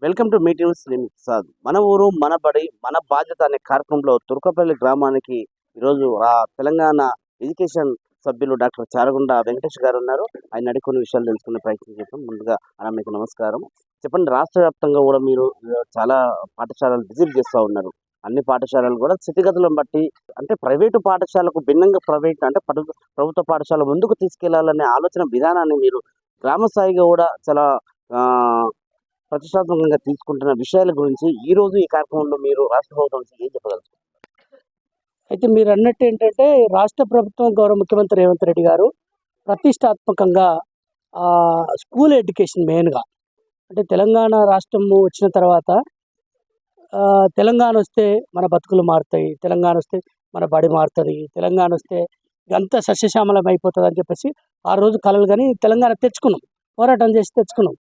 Welcome to meeting Shri Prasad. మన ఊరు మన బడి మన బాధ్యత అనే కార్యక్రమంలో తుర్కపల్లి గ్రామానికి ఈరోజు తెలంగాణ ఎడ్యుకేషన్ సభ్యులు డాక్టర్ చారగుండ వెంకటేష్ గారు ఉన్నారు. ఆయన అడిగి కొన్ని విషయాలు తెలుసుకునే ప్రయత్నం చేద్దాం. ముందుగా అన్న మీకు నమస్కారం. చెప్పండి, రాష్ట్ర వ్యాప్తంగా కూడా మీరు చాలా పాఠశాలలు విజిట్ చేస్తూ ఉన్నారు. అన్ని పాఠశాలలు కూడా స్థితిగతులను బట్టి అంటే ప్రైవేటు పాఠశాలకు భిన్నంగా ప్రైవేట్ అంటే ప్రభుత్వ పాఠశాల ముందుకు తీసుకెళ్లాలనే ఆలోచన విధానాన్ని మీరు గ్రామ స్థాయిగా కూడా చాలా ఆ, ప్రతిష్టాత్మకంగా తీసుకుంటున్న విషయాల గురించి ఈ రోజు ఈ కార్యక్రమంలో మీరు రాష్ట్ర ప్రభుత్వం నుంచి ఏం చెప్పగలరు? అయితే మీరు అన్నట్టు ఏంటంటే రాష్ట్ర ప్రభుత్వం గౌరవ ముఖ్యమంత్రి రేవంత్ రెడ్డి గారు ప్రతిష్టాత్మకంగా స్కూల్ ఎడ్యుకేషన్ మెయిన్గా అంటే తెలంగాణ రాష్ట్రం వచ్చిన తర్వాత తెలంగాణ వస్తే మన బతుకులు మారుతాయి, తెలంగాణ వస్తే మన బడి మారుతుంది, తెలంగాణ వస్తే అంతా సస్యశ్యామలం అయిపోతుంది అని చెప్పేసి ఆ రోజు కలలు కానీ తెలంగాణ తెచ్చుకున్నాం, పోరాటం చేసి తెచ్చుకున్నాం.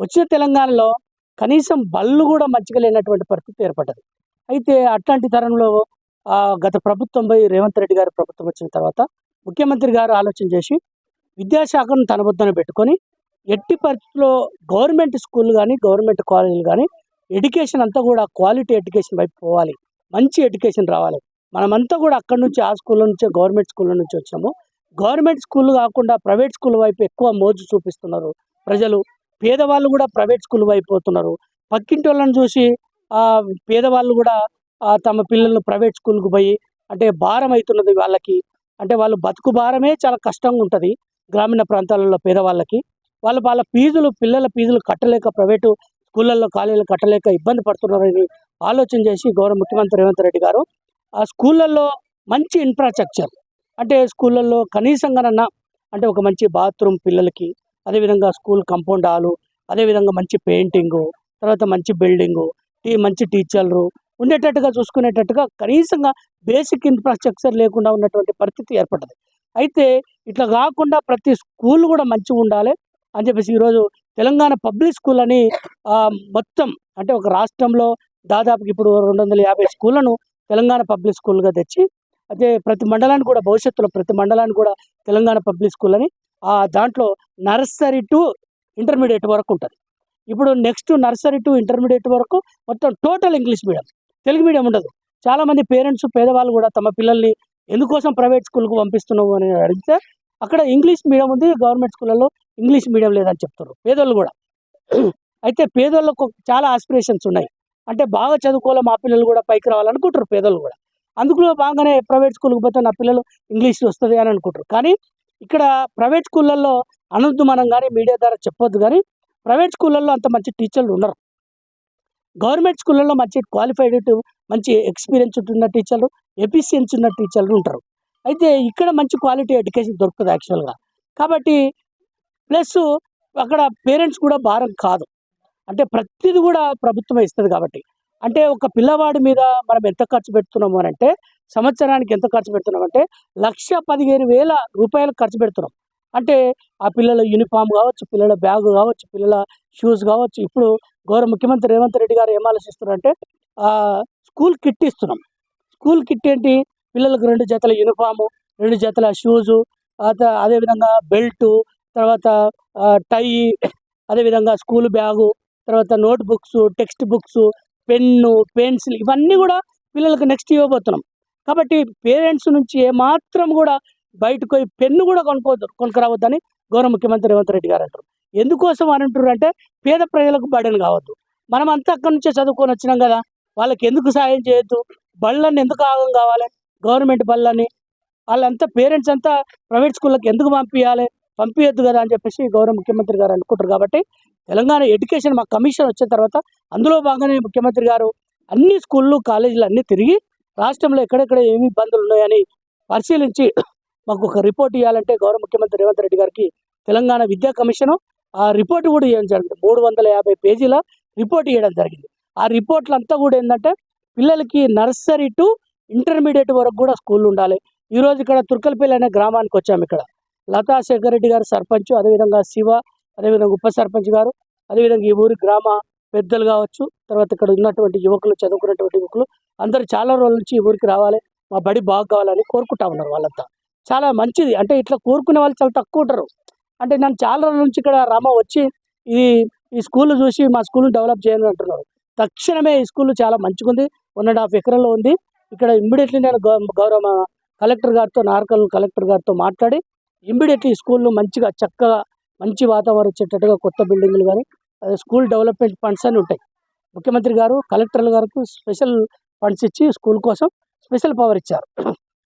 వచ్చిన తెలంగాణలో కనీసం బళ్ళు కూడా మంచిగా లేనటువంటి పరిస్థితి ఏర్పడ్డది. అయితే అట్లాంటి తరంలో గత ప్రభుత్వం పోయి రేవంత్ రెడ్డి గారి ప్రభుత్వం వచ్చిన తర్వాత ముఖ్యమంత్రి గారు ఆలోచన చేసి విద్యాశాఖను తన వద్దన పెట్టుకొని ఎట్టి పరిస్థితుల్లో గవర్నమెంట్ స్కూళ్ళు కానీ గవర్నమెంట్ కాలేజీలు కానీ ఎడ్యుకేషన్ అంతా కూడా క్వాలిటీ ఎడ్యుకేషన్ వైపు పోవాలి, మంచి ఎడ్యుకేషన్ రావాలి. మనమంతా కూడా అక్కడి నుంచి ఆ స్కూళ్ళ నుంచే గవర్నమెంట్ స్కూళ్ళ నుంచి వచ్చినాము. గవర్నమెంట్ స్కూల్ కాకుండా ప్రైవేట్ స్కూల్ వైపు ఎక్కువ మోజు చూపిస్తున్నారు ప్రజలు. పేదవాళ్ళు కూడా ప్రైవేట్ స్కూల్ వైపు పోతున్నారు. పక్కింటి వాళ్ళని చూసి పేదవాళ్ళు కూడా తమ పిల్లలను ప్రైవేట్ స్కూల్కి పోయి అంటే భారం అవుతున్నది వాళ్ళకి. అంటే వాళ్ళు బతుకు భారమే చాలా కష్టంగా ఉంటుంది గ్రామీణ ప్రాంతాలలో పేదవాళ్ళకి. వాళ్ళ పిల్లల ఫీజులు కట్టలేక ప్రైవేటు స్కూళ్ళల్లో కాలేజీలు కట్టలేక ఇబ్బంది పడుతున్నారని ఆలోచన చేసి గౌరవ ముఖ్యమంత్రి రేవంత్ రెడ్డి గారు ఆ స్కూళ్ళల్లో మంచి ఇన్ఫ్రాస్ట్రక్చర్ అంటే స్కూళ్ళల్లో కనీసంగానన్నా అంటే ఒక మంచి బాత్రూమ్ పిల్లలకి, అదేవిధంగా స్కూల్ కంపౌండ్ హాలు, అదేవిధంగా మంచి పెయింటింగు, తర్వాత మంచి బిల్డింగు, మంచి టీచర్లు ఉండేటట్టుగా చూసుకునేటట్టుగా కనీసంగా బేసిక్ ఇన్ఫ్రాస్ట్రక్చర్ లేకుండా ఉన్నటువంటి పరిస్థితి ఏర్పడ్డది. అయితే ఇట్లా కాకుండా ప్రతి స్కూల్ కూడా మంచిగా ఉండాలి అని చెప్పేసి ఈరోజు తెలంగాణ పబ్లిక్ స్కూల్ అని మొత్తం అంటే ఒక రాష్ట్రంలో దాదాపు ఇప్పుడు 250 స్కూళ్ళను తెలంగాణ పబ్లిక్ స్కూల్గా తెచ్చి అదే ప్రతి మండలానికి కూడా భవిష్యత్తులో ప్రతి మండలానికి కూడా తెలంగాణ పబ్లిక్ స్కూల్ అని దాంట్లో నర్సరీ టు ఇంటర్మీడియట్ వరకు ఉంటుంది. ఇప్పుడు నెక్స్ట్ నర్సరీ టు ఇంటర్మీడియట్ వరకు మొత్తం total English medium, Telugu medium ఉండదు. చాలామంది పేరెంట్స్ పేదవాళ్ళు కూడా తమ పిల్లల్ని ఎందుకోసం ప్రైవేట్ స్కూల్కు పంపిస్తున్నావు అని అడిగితే అక్కడ ఇంగ్లీష్ మీడియం ఉంది, గవర్నమెంట్ స్కూళ్ళలో ఇంగ్లీష్ మీడియం లేదని చెప్తారు పేదోళ్ళు కూడా. అయితే పేదోళ్ళకు చాలా ఆస్పిరేషన్స్ ఉన్నాయి, అంటే బాగా చదువుకోవాలి మా పిల్లలు కూడా పైకి రావాలనుకుంటారు పేదోళ్ళు కూడా. అందులో బాగానే ప్రైవేట్ స్కూల్కి పోతే నా పిల్లలు ఇంగ్లీష్ వస్తుంది అని అనుకుంటారు. కానీ ఇక్కడ ప్రైవేట్ స్కూళ్ళల్లో అనొద్దు మనం కానీ మీడియా ద్వారా చెప్పొద్దు, కానీ ప్రైవేట్ స్కూళ్ళల్లో అంత మంచి టీచర్లు ఉండరు. గవర్నమెంట్ స్కూళ్ళల్లో మంచి క్వాలిఫైడ్ మంచి ఎక్స్పీరియన్స్ ఉన్న టీచర్లు, ఎఫిషియన్సీ ఉన్న టీచర్లు ఉంటారు. అయితే ఇక్కడ మంచి క్వాలిటీ ఎడ్యుకేషన్ దొరుకుతుంది యాక్చువల్గా. కాబట్టి ప్లస్ అక్కడ పేరెంట్స్ కూడా భారం కాదు, అంటే ప్రతిది కూడా ప్రభుత్వమే ఇస్తుంది. కాబట్టి అంటే ఒక పిల్లవాడి మీద మనం ఎంత ఖర్చు పెడుతున్నాము అని అంటే సంవత్సరానికి ఎంత ఖర్చు పెడుతున్నాం అంటే 1,15,000 రూపాయలు ఖర్చు పెడుతున్నాం. అంటే ఆ పిల్లల యూనిఫామ్ కావచ్చు, పిల్లల బ్యాగ్ కావచ్చు, పిల్లల షూస్ కావచ్చు. ఇప్పుడు గౌరవ ముఖ్యమంత్రి రేవంత్ రెడ్డి గారు ఏం ఆలోచిస్తున్నారంటే స్కూల్ కిట్ ఇస్తున్నాం. స్కూల్ కిట్ ఏంటి, పిల్లలకు 2 జతల యూనిఫాము, 2 జతల షూజు, అదేవిధంగా బెల్టు, తర్వాత టై, అదేవిధంగా స్కూల్ బ్యాగు, తర్వాత note books, text books, pen, pencil ఇవన్నీ కూడా పిల్లలకు నెక్స్ట్ ఇవ్వబోతున్నాం. కాబట్టి పేరెంట్స్ నుంచి ఏమాత్రం కూడా బయటకు పోయి పెన్ను కూడా కొనుక్కరావద్దని గౌరవ ముఖ్యమంత్రి రేవంత్ రెడ్డి గారు అంటారు. ఎందుకోసం అని అంటారు అంటే పేద ప్రజలకు బర్డెన్ కావద్దు. మనం అంతా అక్కడి నుంచే చదువుకొని వచ్చినాం కదా, వాళ్ళకి ఎందుకు సాయం చేయొద్దు, బళ్ళని ఎందుకు ఆగం కావాలి, గవర్నమెంట్ బళ్ళని వాళ్ళంతా పేరెంట్స్ అంతా ప్రైవేట్ స్కూళ్ళకి ఎందుకు పంపించద్దు కదా అని చెప్పేసి గౌరవ ముఖ్యమంత్రి గారు అనుకుంటారు. కాబట్టి తెలంగాణ ఎడ్యుకేషన్ మా కమిషన్ వచ్చిన తర్వాత అందులో భాగంగానే ముఖ్యమంత్రి గారు అన్ని స్కూళ్ళు కాలేజీలు అన్నీ తిరిగి రాష్ట్రంలో ఎక్కడెక్కడ ఏమి ఇబ్బందులు ఉన్నాయని పరిశీలించి మాకు ఒక రిపోర్ట్ ఇవ్వాలంటే గౌరవ ముఖ్యమంత్రి రేవంత్ రెడ్డి గారికి తెలంగాణ విద్యా కమిషను ఆ రిపోర్ట్ కూడా ఇవ్వడం జరిగింది. 350 పేజీల రిపోర్ట్ ఇవ్వడం జరిగింది. ఆ రిపోర్ట్లు అంతా కూడా ఏంటంటే పిల్లలకి నర్సరీ టు ఇంటర్మీడియట్ వరకు కూడా స్కూళ్ళు ఉండాలి. ఈరోజు ఇక్కడ తుర్కల్పల్లి అనే గ్రామానికి వచ్చాము. ఇక్కడ లతా శేఖర్ రెడ్డి గారు సర్పంచ్, అదేవిధంగా శివ, అదేవిధంగా ఉప సర్పంచ్ గారు, అదేవిధంగా ఈ ఊరి గ్రామ పెద్దలు కావచ్చు, తర్వాత ఇక్కడ ఉన్నటువంటి యువకులు, చదువుకున్నటువంటి యువకులు అందరూ చాలా రోజుల నుంచి ఈ ఊరికి రావాలి, మా బడి బాగా కావాలని కోరుకుంటా ఉన్నారు. వాళ్ళంతా చాలా మంచిది. అంటే ఇట్లా కోరుకునే వాళ్ళు చాలా తక్కువ ఉంటారు. అంటే నన్ను చాలా రోజుల నుంచి ఇక్కడ వచ్చి ఇది ఈ స్కూల్ చూసి మా స్కూల్ డెవలప్ చేయాలని అంటున్నారు. తక్షణమే ఈ స్కూల్ చాలా మంచిగుంది, 1.5 ఎకరాల్లో ఉంది. ఇక్కడ ఇమ్మీడియట్లీ నేను గౌరవ కలెక్టర్ గారితో, నార్కల్ కలెక్టర్ గారితో మాట్లాడి ఇమ్మీడియట్లీ ఈ స్కూల్ను మంచిగా చక్కగా మంచి వాతావరణం వచ్చేటట్టుగా కొత్త బిల్డింగ్లు కానీ స్కూల్ డెవలప్మెంట్ ఫండ్స్ అని ఉంటాయి. ముఖ్యమంత్రి గారు కలెక్టర్ల గారికి స్పెషల్ ఫండ్స్ ఇచ్చి స్కూల్ కోసం స్పెషల్ పవర్ ఇచ్చారు.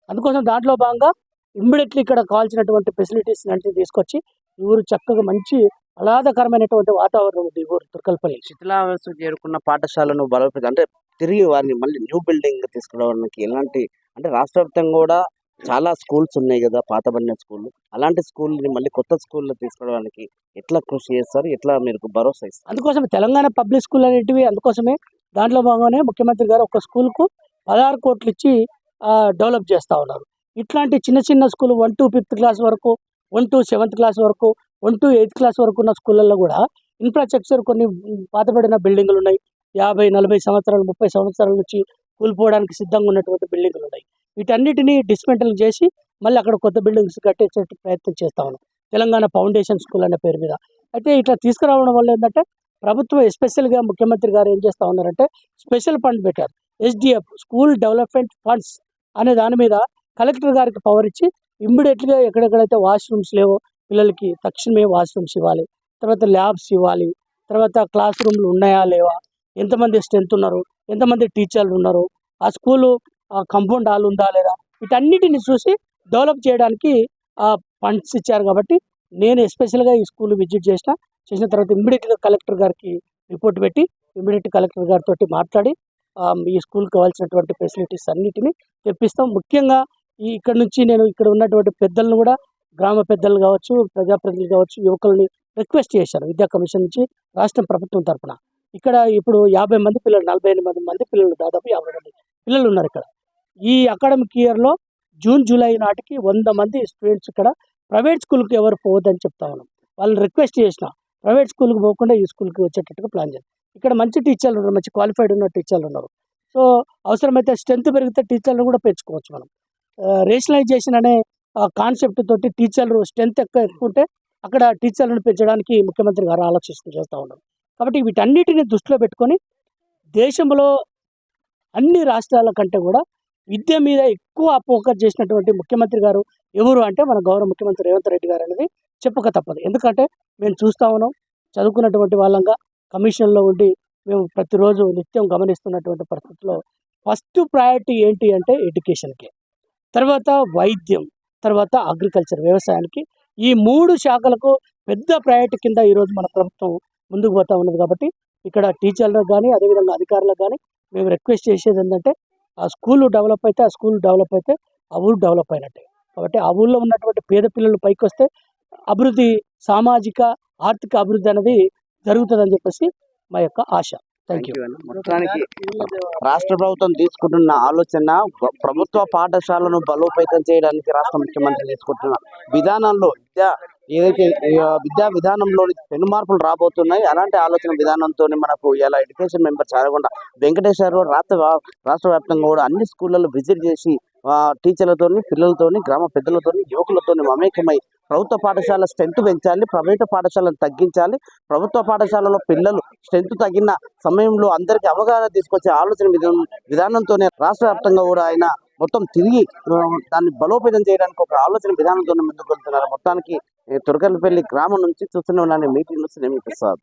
అందుకోసం దాంట్లో భాగంగా ఇమ్మీడియట్లీ ఇక్కడ కావాల్సినటువంటి ఫెసిలిటీస్ అన్ని తీసుకొచ్చి ఈ ఊరు చక్కగా మంచి ఆహ్లాదకరమైనటువంటి వాతావరణం ఉంది ఈ ఊరు తుర్కల్పల్లి. శిథిలావస్థ చేరుకున్న పాఠశాలను బలోపేతం అంటే తిరిగి వారిని మళ్ళీ న్యూ బిల్డింగ్ తీసుకురావడానికి ఎలాంటి అంటే రాష్ట్ర వ్యాప్తంగా కూడా చాలా స్కూల్స్ ఉన్నాయి కదా, పాతబడిన స్కూళ్ళు. అలాంటి స్కూల్ని మళ్ళీ కొత్త స్కూల్లో తీసుకురావడానికి ఎట్లా కృషి చేస్తారు, ఎట్లా మీరు భరోసా ఇస్తారు? అందుకోసమే తెలంగాణ పబ్లిక్ స్కూల్ అనేటివి అందుకోసమే దాంట్లో భాగంగానే ముఖ్యమంత్రి గారు ఒక స్కూల్కు 16 కోట్లు ఇచ్చి డెవలప్ చేస్తూ ఉన్నారు. ఇట్లాంటి చిన్న చిన్న స్కూల్ 1 to 5th క్లాస్ వరకు, 1 to 7th క్లాస్ వరకు, 1 to 8th క్లాస్ వరకు ఉన్న స్కూళ్ళల్లో కూడా ఇన్ఫ్రాస్ట్రక్చర్ కొన్ని పాతబడిన బిల్డింగులు ఉన్నాయి. 50-40 సంవత్సరాలు 30 సంవత్సరాల నుంచి కూలిపోవడానికి సిద్ధంగా ఉన్నటువంటి బిల్డింగులు ఉన్నాయి. వీటన్నిటిని డిస్మెంటల్ చేసి మళ్ళీ అక్కడ కొత్త బిల్డింగ్స్ కట్టించే ప్రయత్నం చేస్తా ఉన్నాం, తెలంగాణ ఫౌండేషన్ స్కూల్ అనే పేరు మీద. అయితే ఇట్లా తీసుకురావడం వల్ల ఏంటంటే ప్రభుత్వం ఎస్పెషల్గా ముఖ్యమంత్రి గారు ఏం చేస్తూ ఉన్నారంటే స్పెషల్ ఫండ్ పెట్టారు. SDF స్కూల్ డెవలప్మెంట్ ఫండ్స్ అనే దాని మీద కలెక్టర్ గారికి పవర్ ఇచ్చి ఇమ్మీడియట్గా ఎక్కడెక్కడైతే వాష్రూమ్స్ లేవో పిల్లలకి తక్షణమే వాష్రూమ్స్ ఇవ్వాలి, తర్వాత ల్యాబ్స్ ఇవ్వాలి, తర్వాత క్లాస్ రూమ్లు ఉన్నాయా లేవా, ఎంతమంది స్ట్రెంత్ ఉన్నారు, ఎంతమంది టీచర్లు ఉన్నారు, ఆ స్కూలు కంపౌండ్ హాల్ ఉందా లేదా, వీటన్నిటిని చూసి డెవలప్ చేయడానికి ఫండ్స్ ఇచ్చారు. కాబట్టి నేను ఎస్పెషల్గా ఈ స్కూల్ విజిట్ చేసిన తర్వాత ఇమ్మీడియట్గా కలెక్టర్ గారికి రిపోర్ట్ పెట్టి ఇమ్మీడియట్ కలెక్టర్ గారితో మాట్లాడి ఈ స్కూల్కి కావాల్సినటువంటి ఫెసిలిటీస్ అన్నిటిని తెప్పిస్తాం. ముఖ్యంగా ఇక్కడ నుంచి నేను ఇక్కడ ఉన్నటువంటి పెద్దలను కూడా, గ్రామ పెద్దలు కావచ్చు, ప్రజాప్రతినిధులు కావచ్చు, యువకులని రిక్వెస్ట్ చేశాను విద్యా కమిషన్ నుంచి రాష్ట్ర ప్రభుత్వం తరఫున. ఇక్కడ ఇప్పుడు 50 మంది పిల్లలు, 48 మంది పిల్లలు, దాదాపు 50 మంది పిల్లలు ఉన్నారు ఇక్కడ. ఈ అకాడమిక్ ఇయర్లో జూన్ జూలై నాటికి 100 మంది స్టూడెంట్స్ ఇక్కడ ప్రైవేట్ స్కూల్కి ఎవరు పోవద్దని చెప్తా ఉన్నాం. వాళ్ళని రిక్వెస్ట్ చేసిన ప్రైవేట్ స్కూల్కి పోకుండా ఈ స్కూల్కి వచ్చేటట్టుగా ప్లాన్ చేయాలి. ఇక్కడ మంచి టీచర్లు ఉన్నారు, మంచి క్వాలిఫైడ్ ఉన్న టీచర్లు ఉన్నారు. సో అవసరమైతే స్ట్రెంత్ పెరిగితే టీచర్లను కూడా పెంచుకోవచ్చు మనం. రేషనలైజేషన్ అనే కాన్సెప్ట్ తోటి టీచర్లు స్ట్రెంత్ ఎక్కువ ఉంటే అక్కడ టీచర్లను పెంచడానికి ముఖ్యమంత్రి గారు చేస్తూ ఉన్నారు. కాబట్టి వీటన్నిటిని దృష్టిలో పెట్టుకొని దేశంలో అన్ని రాష్ట్రాల కంటే కూడా విద్య మీద ఎక్కువ ఫోకస్ చేసినటువంటి ముఖ్యమంత్రి గారు ఎవరు అంటే మన గౌరవ ముఖ్యమంత్రి రేవంత్ రెడ్డి గారు అనేది చెప్పక తప్పదు. ఎందుకంటే మేము చూస్తూ ఉన్నాం, చదువుకున్నటువంటి వాళ్ళంగా కమిషన్లో ఉండి మేము ప్రతిరోజు నిత్యం గమనిస్తున్నటువంటి పరిస్థితుల్లో ఫస్ట్ ప్రయారిటీ ఏంటి అంటే ఎడ్యుకేషన్కి, తర్వాత వైద్యం, తర్వాత అగ్రికల్చర్ వ్యవసాయానికి, ఈ 3 శాఖలకు పెద్ద ప్రయారిటీ కింద ఈరోజు మన ప్రభుత్వం ముందుకు పోతూ ఉన్నది. కాబట్టి ఇక్కడ టీచర్లకు కానీ అదేవిధంగా అధికారులకు కానీ మేము రిక్వెస్ట్ చేసేది ఏంటంటే ఆ స్కూల్ డెవలప్ అయితే ఆ ఊరు డెవలప్ అయినట్టే. కాబట్టి ఆ ఊళ్ళో ఉన్నటువంటి పేద పిల్లలు పైకి వస్తే అభివృద్ధి, సామాజిక ఆర్థిక అభివృద్ధి అనేది జరుగుతుందని చెప్పేసి మా యొక్క ఆశ. Thank you. మొత్తానికి రాష్ట్ర ప్రభుత్వం తీసుకుంటున్న ఆలోచన ప్రభుత్వ పాఠశాలను బలోపేతం చేయడానికి రాష్ట్ర ముఖ్యమంత్రి తీసుకుంటున్న విధానంలో ఏదైతే విద్యా విధానంలోని పెను మార్పులు రాబోతున్నాయి. అలాంటి ఆలోచన విధానంతో మనకు ఇలా ఎడ్యుకేషన్ మెంబర్ చారగొండ వెంకటేశ్వర రాష్ట్ర వ్యాప్తంగా కూడా అన్ని స్కూళ్ళలో విజిట్ చేసి టీచర్లతోని, పిల్లలతోని, గ్రామ పెద్దలతోని, యువకులతోని మమేకమై ప్రభుత్వ పాఠశాల స్ట్రెంత్ పెంచాలి, ప్రైవేటు పాఠశాలను తగ్గించాలి, ప్రభుత్వ పాఠశాలలో పిల్లలు స్ట్రెంత్ తగ్గిన సమయంలో అందరికీ అవగాహన తీసుకొచ్చే ఆలోచన విధానంతోనే రాష్ట్ర వ్యాప్తంగా కూడా ఆయన మొత్తం తిరిగి దాన్ని బలోపేతం చేయడానికి ఒక ఆలోచన విధానంతో ముందుకు వెళ్తున్నారు. మొత్తానికి తుర్కలపల్లి గ్రామం నుంచి చూస్తూనే ఉన్నాను మీటింగ్ నుంచి ప్రసాద్.